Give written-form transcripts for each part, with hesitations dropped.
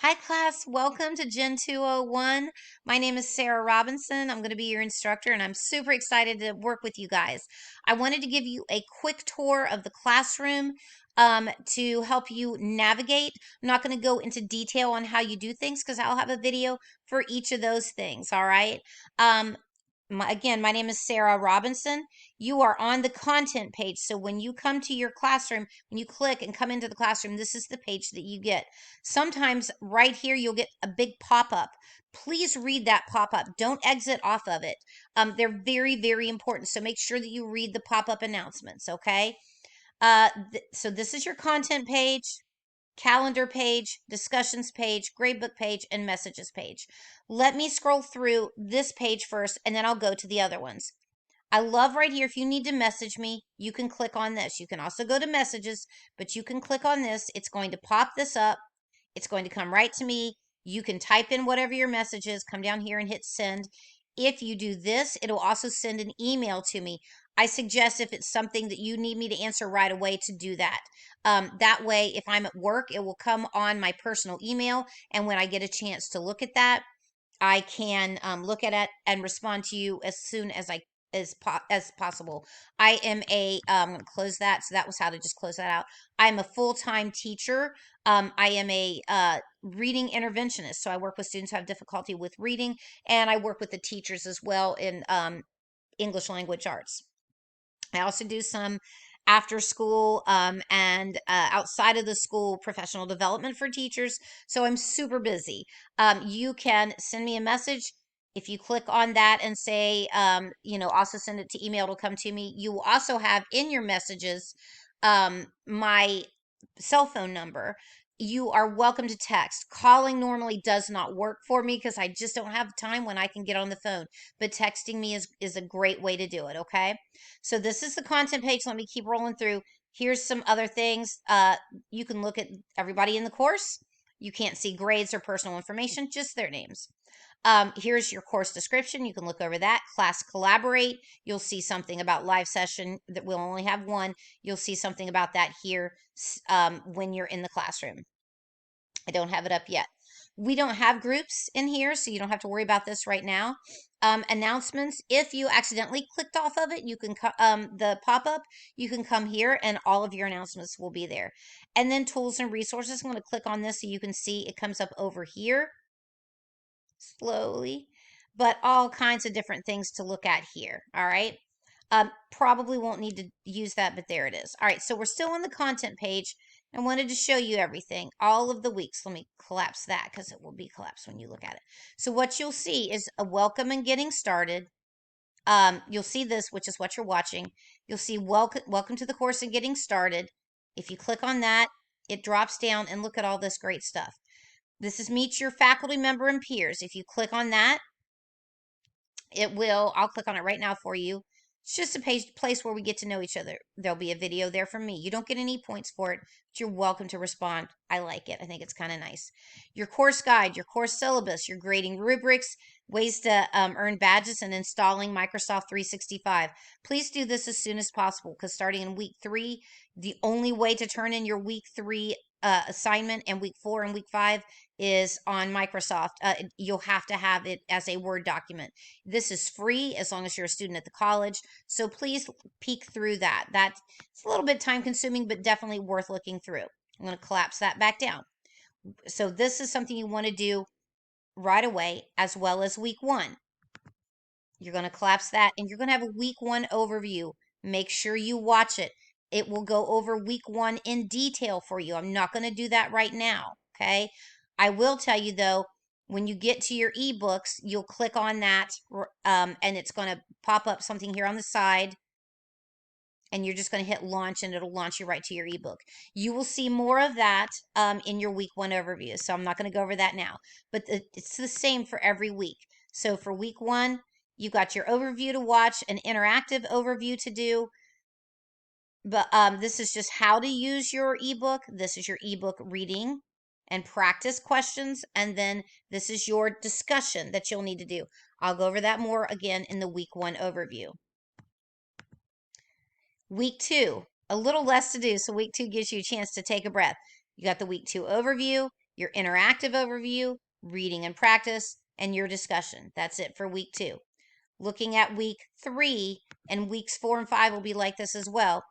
Hi class, welcome to Gen 201. My name is Sarah Robinson. I'm going to be your instructor and I'm super excited to work with you guys. I wanted to give you a quick tour of the classroom to help you navigate. I'm not going to go into detail on how you do things because I'll have a video for each of those things, all right? Um, again, my name is Sarah Robinson. You are on the content page. So when you come to your classroom, when you click and come into the classroom, this is the page that you get. Sometimes right here, you'll get a big pop-up. Please read that pop-up. Don't exit off of it. They're very, very important. So make sure that you read the pop-up announcements, okay? So this is your content page, calendar page, discussions page, gradebook page, and messages page. Let me scroll through this page first, and then I'll go to the other ones. I love right here, if you need to message me, you can click on this. You can also go to messages, but you can click on this. It's going to pop this up. It's going to come right to me. You can type in whatever your message is, come down here and hit send. If you do this, it'll also send an email to me. I suggest if it's something that you need me to answer right away to do that. That way, if I'm at work, it will come on my personal email. And when I get a chance to look at that, I can look at it and respond to you as soon as as possible. I am I'm going to close that. So that was how to just close that out. I'm a full-time teacher. I am a reading interventionist. So I work with students who have difficulty with reading, and I work with the teachers as well in English language arts. I also do some after school and outside of the school professional development for teachers. So I'm super busy. You can send me a message. If you click on that and say, also send it to email, it'll come to me. You will also have in your messages my cell phone number. You are welcome to text. Calling normally does not work for me because I just don't have time when I can get on the phone. But texting me is a great way to do it, okay? So this is the content page. Let me keep rolling through. Here's some other things. You can look at everybody in the course. You can't see grades or personal information, just their names. Here's your course description. You can look over that. Class Collaborate. You'll see something about live session that we'll only have one. You'll see something about that here when you're in the classroom. I don't have it up yet. We don't have groups in here, so you don't have to worry about this right now. Announcements. If you accidentally clicked off of it, you can the pop-up, you can come here and all of your announcements will be there. And then tools and resources. I'm going to click on this so you can see it comes up over here slowly, but all kinds of different things to look at here. All right. Probably won't need to use that, but there it is. All right, so we're still on the content page. I wanted to show you everything, all of the weeks. Let me collapse that because it will be collapsed when you look at it. So what you'll see is a welcome and getting started. You'll see this, which is what you're watching. You'll see welcome to the course and getting started. If you click on that, it drops down and look at all this great stuff. This is meet your faculty member and peers. If you click on that, I'll click on it right now for you. It's just a place where we get to know each other. There'll be a video there from me. You don't get any points for it, but you're welcome to respond. I like it. I think it's kind of nice. Your course guide, your course syllabus, your grading rubrics, ways to earn badges, and installing Microsoft 365. Please do this as soon as possible because starting in week 3, the only way to turn in your week 3 assignment and week 4 and week 5 is on Microsoft. You'll have to have it as a Word document. This is free as long as you're a student at the college. So please peek through that. That's a little bit time consuming, but definitely worth looking through. I'm going to collapse that back down. So this is something you want to do right away as well as week 1. You're going to collapse that and you're going to have a week 1 overview. Make sure you watch it. It will go over week 1 in detail for you. I'm not going to do that right now. Okay. I will tell you though, when you get to your ebooks, you'll click on that and it's going to pop up something here on the side and you're just going to hit launch and it'll launch you right to your ebook. You will see more of that in your week 1 overview. So I'm not going to go over that now, but it's the same for every week. So for week 1, you've got your overview to watch, an interactive overview to do. But this is just how to use your ebook. This is your ebook reading and practice questions. And then this is your discussion that you'll need to do. I'll go over that more again in the week 1 overview. Week 2, a little less to do. So week 2 gives you a chance to take a breath. You got the week 2 overview. your interactive overview, reading and practice, and your discussion. That's it for week 2. Looking at week 3, and weeks 4 and 5 will be like this as well.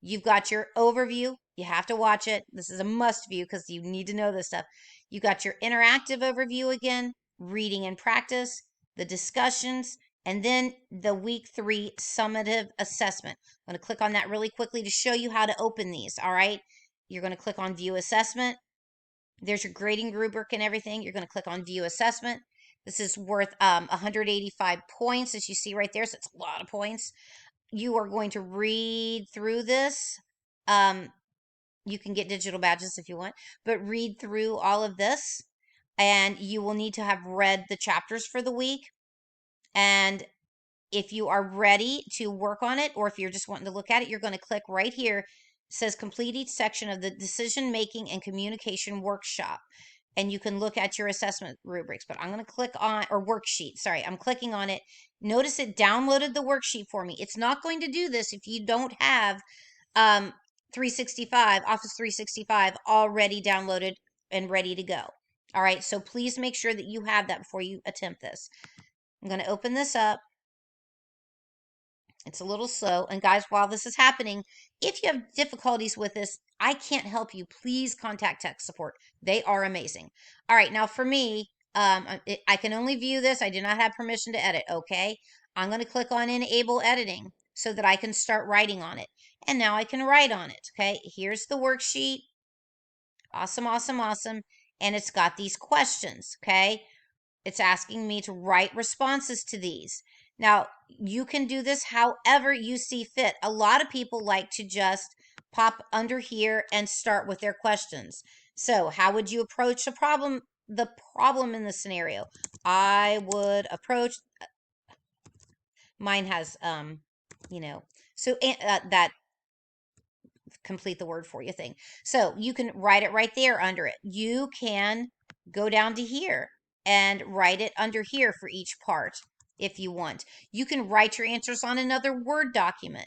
You've got your overview. You have to watch it. This is a must view because you need to know this stuff. You got your interactive overview again, reading and practice, the discussions, and then the week 3 summative assessment. I'm going to click on that really quickly to show you how to open these. All right. You're going to click on view assessment. There's your grading rubric and everything. You're going to click on view assessment. This is worth 185 points, as you see right there. So it's a lot of points. You are going to read through this. You can get digital badges if you want, but read through all of this, and you will need to have read the chapters for the week. And if you are ready to work on it, or if you're just wanting to look at it, you're going to click right here. It says complete each section of the decision making and communication workshop, and you can look at your assessment rubrics. But I'm going to click on, or worksheet, sorry, I'm clicking on it. Notice it downloaded the worksheet for me. It's not going to do this if you don't have 365, Office 365 already downloaded and ready to go. All right, so please make sure that you have that before you attempt this. I'm going to open this up. It's a little slow. And guys, while this is happening, if you have difficulties with this, I can't help you. Please contact tech support. They are amazing. All right, now for me, I can only view this. I do not have permission to edit, okay? I'm going to click on Enable Editing so that I can start writing on it. And now I can write on it, okay? Here's the worksheet. Awesome, awesome, awesome. And it's got these questions, okay? It's asking me to write responses to these. Now, you can do this however you see fit. A lot of people like to just pop under here and start with their questions. So, how would you approach the problem in the scenario? I would approach, mine has so that complete the word for you thing. So, you can write it right there under it. You can go down to here and write it under here for each part if you want. You can write your answers on another Word document.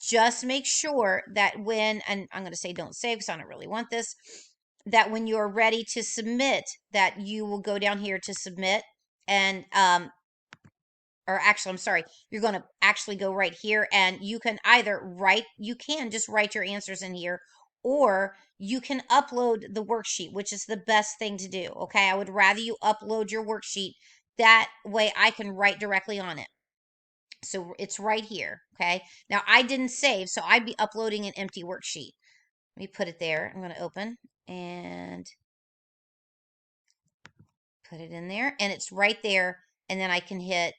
Just make sure that when, and I'm going to say don't save because I don't really want this, that when you're ready to submit, that you will go down here to submit, and or actually, I'm sorry, you're going to actually go right here, and you can either you can just write your answers in here, or you can upload the worksheet, which is the best thing to do. Okay, I would rather you upload your worksheet. That way I can write directly on it. So it's right here. Okay, now I didn't save, so I'd be uploading an empty worksheet. Let me put it there. I'm going to open and put it in there, and it's right there. And then I can hit,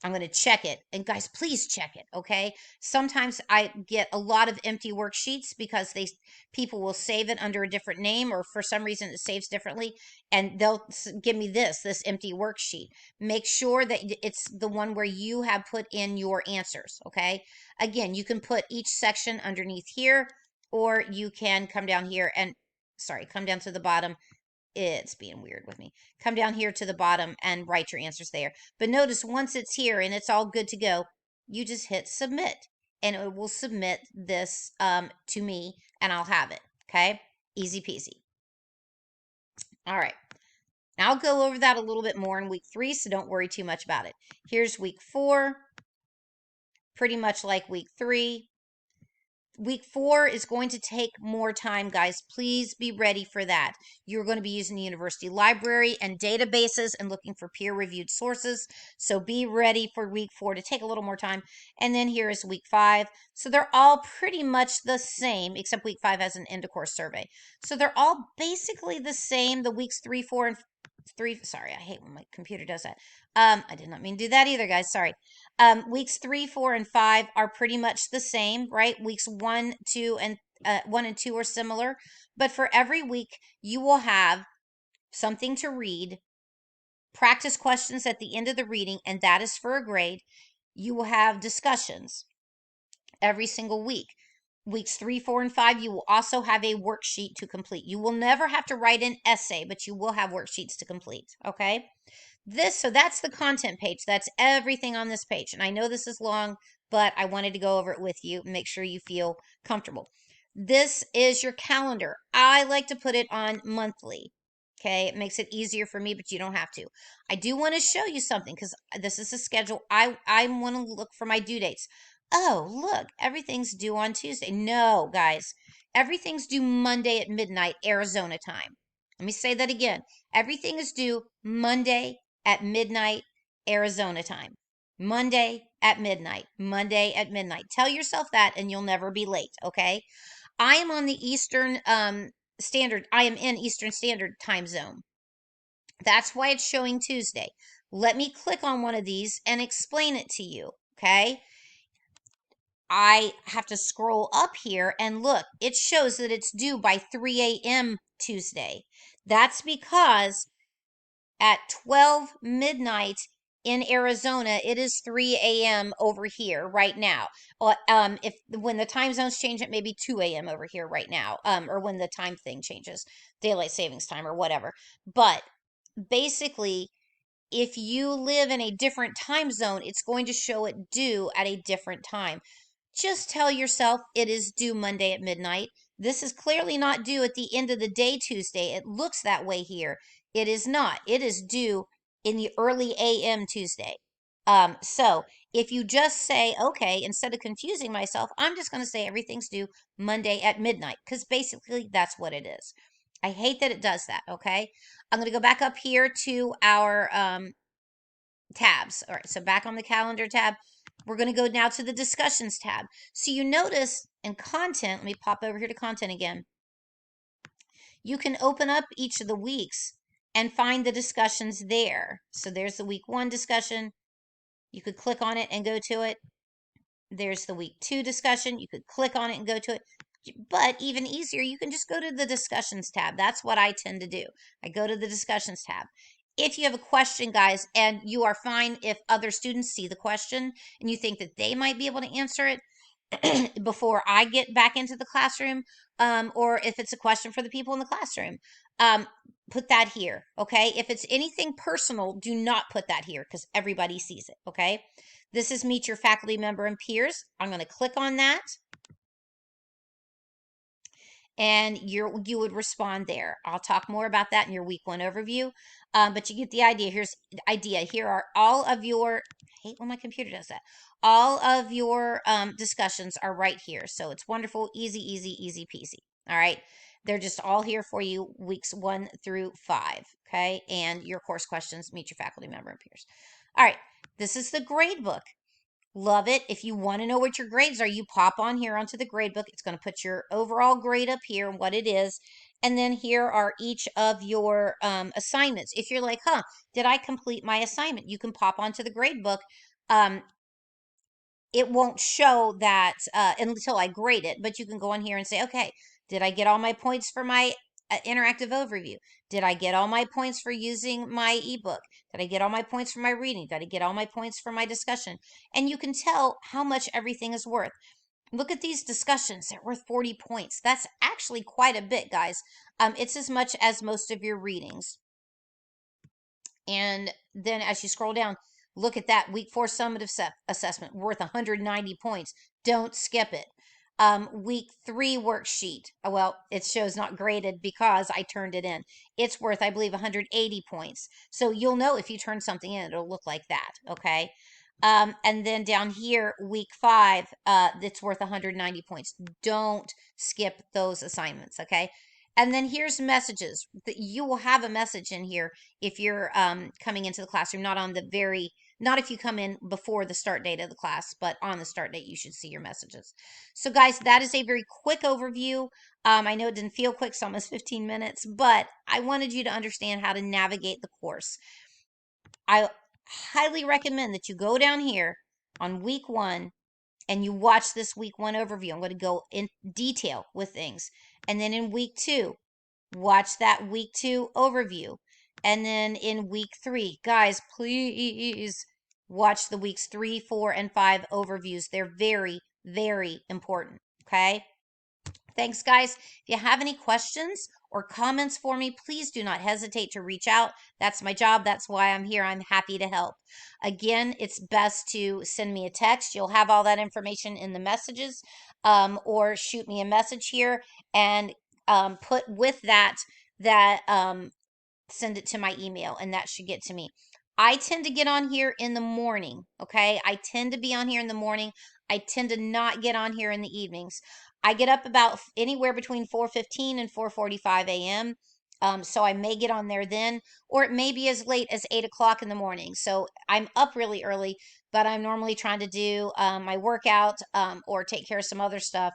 I'm going to check it. And guys, please check it, okay? Sometimes I get a lot of empty worksheets because people will save it under a different name, or for some reason it saves differently, and they'll give me this empty worksheet. Make sure that it's the one where you have put in your answers, okay? Again, you can put each section underneath here, or you can come down here and, sorry, come down to the bottom. It's being weird with me. Come down here to the bottom and write your answers there. But notice once it's here and it's all good to go, you just hit submit, and it will submit this to me, and I'll have it. Okay, easy peasy. All right, now I'll go over that a little bit more in week 3, so don't worry too much about it. Here's week 4, pretty much like week 3. Week 4 is going to take more time, guys. Please be ready for that. You're going to be using the university library and databases and looking for peer-reviewed sources. So be ready for week 4 to take a little more time. And then here is week 5. So they're all pretty much the same, except week 5 has an end-of-course survey. So they're all basically the same. The weeks 3, 4, and 3. Sorry, I hate when my computer does that. I did not mean to do that either, guys. Sorry. Weeks 3, 4, and 5 are pretty much the same, right? Weeks 1, 2, and 1 and 2 are similar, but for every week you will have something to read, practice questions at the end of the reading, and that is for a grade. You will have discussions every single week. Weeks 3, 4, and 5, you will also have a worksheet to complete. You will never have to write an essay, but you will have worksheets to complete, okay? So that's the content page. That's everything on this page. And I know this is long, but I wanted to go over it with you and make sure you feel comfortable. This is your calendar. I like to put it on monthly. Okay, it makes it easier for me, but you don't have to. I do want to show you something because this is a schedule. I want to look for my due dates. Oh, look, everything's due on Tuesday. No, guys, everything's due Monday at midnight, Arizona time. Let me say that again. Everything is due Monday at midnight, Arizona time. Monday at midnight. Monday at midnight. Tell yourself that and you'll never be late, okay? I am on the Eastern Standard. I am in Eastern Standard time zone. That's why it's showing Tuesday. Let me click on one of these and explain it to you, okay? I have to scroll up here and look. It shows that it's due by 3 a.m. Tuesday. That's because at 12 midnight in Arizona, it is 3 a.m. over here right now. If when the time zones change, it may be 2 a.m. over here right now, or when the time thing changes, daylight savings time or whatever. But basically, if you live in a different time zone, it's going to show it due at a different time. Just tell yourself it is due Monday at midnight. This is clearly not due at the end of the day Tuesday. It looks that way here. It is not. It is due in the early AM Tuesday. So if you just say, okay, instead of confusing myself, I'm just going to say everything's due Monday at midnight because basically that's what it is. I hate that it does that, okay? I'm going to go back up here to our tabs. All right, so back on the calendar tab, we're going to go now to the discussions tab. So you notice in content, let me pop over here to content again. You can open up each of the weeks and find the discussions there. So there's the week 1 discussion. You could click on it and go to it. There's the week 2 discussion. You could click on it and go to it. But even easier, you can just go to the discussions tab. That's what I tend to do. I go to the discussions tab. If you have a question, guys, and you are fine if other students see the question and you think that they might be able to answer it before I get back into the classroom, or if it's a question for the people in the classroom, put that here, okay? If it's anything personal, do not put that here because everybody sees it, okay? This is Meet Your Faculty Member and Peers. I'm going to click on that and you would respond there. I'll talk more about that in your week 1 overview, but you get the idea. Here's the idea. Here are all of your, I hate when my computer does that. All of your discussions are right here. So it's wonderful, easy, easy, easy peasy. All right. They're just all here for you weeks 1 through 5. Okay. And your course questions, Meet Your Faculty Member and Peers. All right. This is the grade book. Love it. If you want to know what your grades are, you pop on here onto the grade book. It's going to put your overall grade up here and what it is. And then here are each of your assignments. If you're like, did I complete my assignment? You can pop onto the grade book. It won't show that until I grade it, but you can go on here and say, okay, did I get all my points for my interactive overview? Did I get all my points for using my ebook? Did I get all my points for my reading? Did I get all my points for my discussion? And you can tell how much everything is worth. Look at these discussions. They're worth 40 points. That's actually quite a bit, guys. It's as much as most of your readings. And then as you scroll down, look at that week 4 summative assessment worth 190 points. Don't skip it. Week 3 worksheet. Well, it shows not graded because I turned it in. It's worth, I believe, 180 points. So you'll know if you turn something in, it'll look like that. Okay. And then down here, week 5, that's worth 190 points. Don't skip those assignments. Okay. And then here's messages. You will have a message in here if you're coming into the classroom, not if you come in before the start date of the class, but on the start date, you should see your messages. So guys, that is a very quick overview. I know it didn't feel quick, it's almost 15 minutes, but I wanted you to understand how to navigate the course. I highly recommend that you go down here on week 1 and you watch this week 1 overview. I'm going to go in detail with things. And then in week 2, watch that week 2 overview. And then in week 3, guys, please watch the weeks 3, 4, and 5 overviews. They're very, very important. Okay. Thanks, guys. If you have any questions or comments for me, please do not hesitate to reach out. That's my job. That's why I'm here. I'm happy to help. Again, it's best to send me a text. You'll have all that information in the messages. or shoot me a message here and put with that send it to my email, and that should get to me. I tend to get on here in the morning, okay? I tend to be on here in the morning. I tend to not get on here in the evenings. I get up about anywhere between 4:15 and 4:45 a.m. So I may get on there then, or it may be as late as 8 o'clock in the morning. So I'm up really early, but I'm normally trying to do my workout or take care of some other stuff.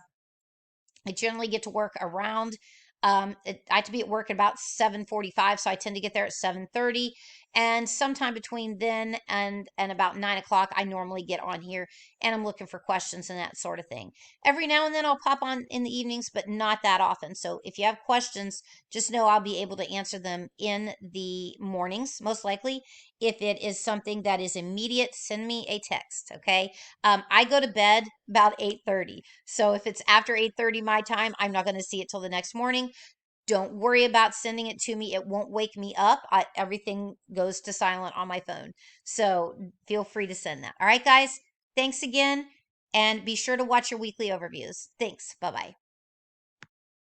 I generally get to work around I have to be at work at about 7:45, so I tend to get there at 7:30, and sometime between then and about 9 o'clock I normally get on here, and I'm looking for questions and that sort of thing. Every now and then I'll pop on in the evenings, but not that often. So if you have questions, just know I'll be able to answer them in the mornings, most likely. If it is something that is immediate, send me a text, okay? I go to bed about 8:30. So if it's after 8:30 my time, I'm not going to see it till the next morning. Don't worry about sending it to me. It won't wake me up. Everything goes to silent on my phone. So feel free to send that. All right, guys. Thanks again. And be sure to watch your weekly overviews. Thanks. Bye bye.